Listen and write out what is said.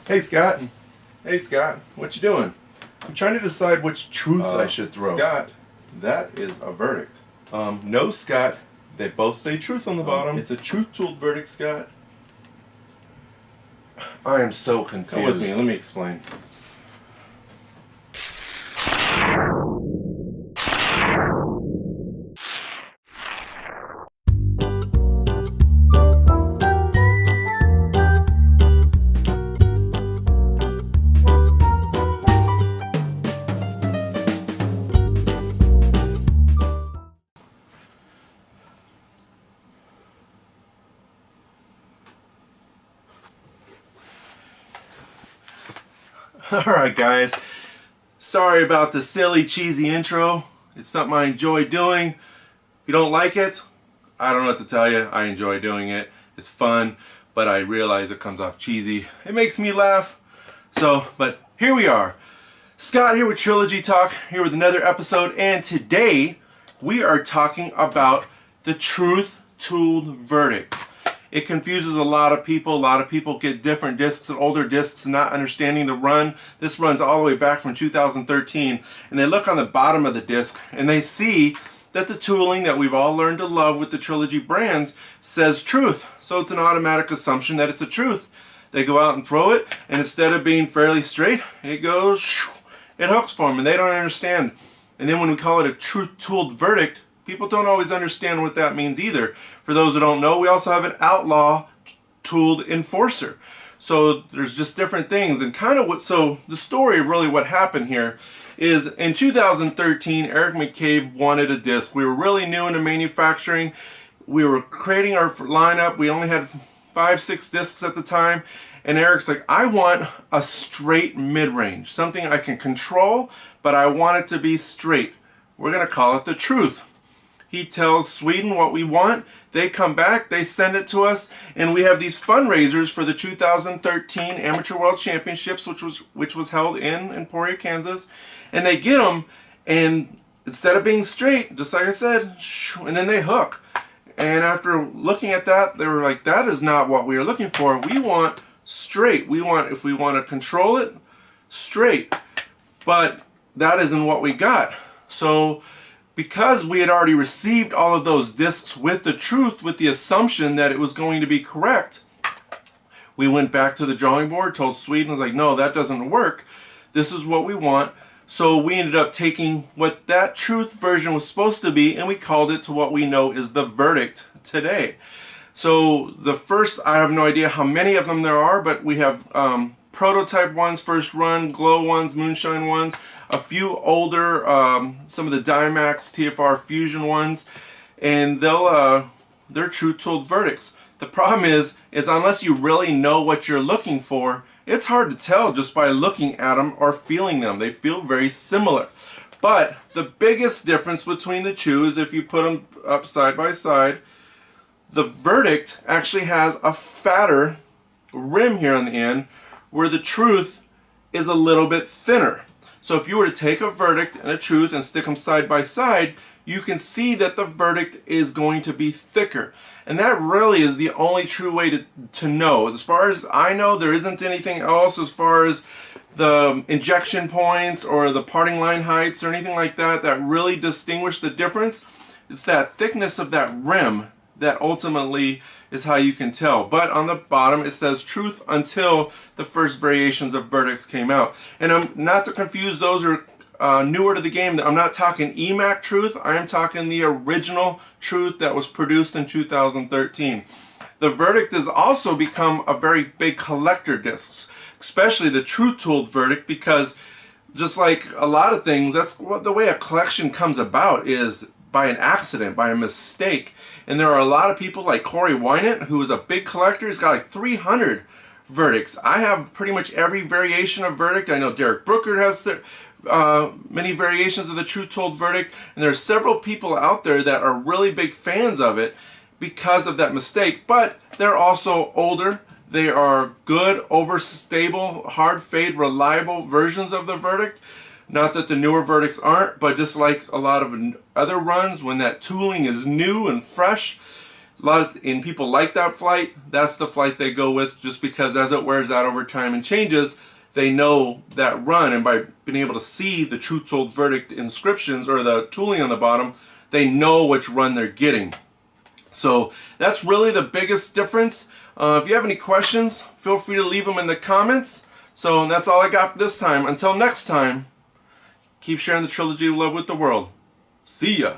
Hey Scott. Hey Scott, what you doing? I'm trying to decide which truth I should throw. Scott, that is a verdict. No Scott, they both say truth on the bottom. It's a truth-tooled verdict, Scott. I am so confused. Come with me, let me explain. Alright guys, sorry about the silly cheesy intro. It's something I enjoy doing. If you don't like it, I don't know what to tell you. I enjoy doing it. It's fun, but I realize it comes off cheesy. It makes me laugh. But here we are. Scott here with Trilogy Talk, here with another episode, and today we are talking about the truth-tooled verdict. It confuses a lot of people. A lot of people get different discs and older discs not understanding the run. This runs all the way back from 2013. And they look on the bottom of the disc and they see that the tooling that we've all learned to love with the Trilogy brands says truth. So it's an automatic assumption that it's a truth. They go out and throw it, and instead of being fairly straight, it goes, it hooks for them, and they don't understand. And then when we call it a truth-tooled verdict, people don't always understand what that means either. For those who don't know, we also have an outlaw-tooled enforcer. So there's just different things. And kind of so the story of really what happened here is in 2013, Eric McCabe wanted a disc. We were really new into manufacturing. We were creating our lineup. We only had 5-6 discs at the time. And Eric's like, I want a straight mid-range, something I can control, but I want it to be straight. We're going to call it the truth. He tells Sweden what we want, they come back, they send it to us, and we have these fundraisers for the 2013 Amateur World Championships, which was held in Emporia, Kansas, and they get them, and instead of being straight, just like I said, and then they hook. And after looking at that, they were like, that is not what we are looking for. We want straight. If we want to control it, straight. But that isn't what we got. So because we had already received all of those discs with the truth, with the assumption that it was going to be correct, we went back to the drawing board, told Sweden, was like, no, that doesn't work. This is what we want. So we ended up taking what that truth version was supposed to be, and we called it to what we know is the verdict today. So the first, I have no idea how many of them there are, but we have prototype ones, first run, glow ones, moonshine ones, a few older, some of the Dymax TFR Fusion ones, and they're truth-tooled verdicts. The problem is unless you really know what you're looking for, it's hard to tell just by looking at them or feeling them. They feel very similar. But the biggest difference between the two is if you put them up side by side, the verdict actually has a fatter rim here on the end, where the truth is a little bit thinner. So if you were to take a verdict and a truth and stick them side by side, you can see that the verdict is going to be thicker. And that really is the only true way to know. As far as I know, there isn't anything else as far as the injection points or the parting line heights or anything like that that really distinguish the difference. It's that thickness of that rim that ultimately is how you can tell. But on the bottom it says truth until the first variations of verdicts came out. And I'm not to confuse, those are newer to the game. I'm not talking EMAC truth, I am talking the original truth that was produced in 2013. The verdict has also become a very big collector disc, especially the truth-tooled verdict, because just like a lot of things, that's what the way a collection comes about, is by an accident, by a mistake. And there are a lot of people like Corey Wynant, who is a big collector. He's got like 300 verdicts. I have pretty much every variation of verdict. I know Derek Brooker has many variations of the truth-told verdict. And there are several people out there that are really big fans of it because of that mistake. But they're also older. They are good, overstable, hard fade, reliable versions of the verdict. Not that the newer verdicts aren't, but just like a lot of other runs, when that tooling is new and fresh, And people like that flight. That's the flight they go with, just because as it wears out over time and changes, they know that run, and by being able to see the Truth Told Verdict inscriptions or the tooling on the bottom, they know which run they're getting. So that's really the biggest difference. If you have any questions, feel free to leave them in the comments. So that's all I got for this time. Until next time, keep sharing the Trilogy of Love with the world. See ya.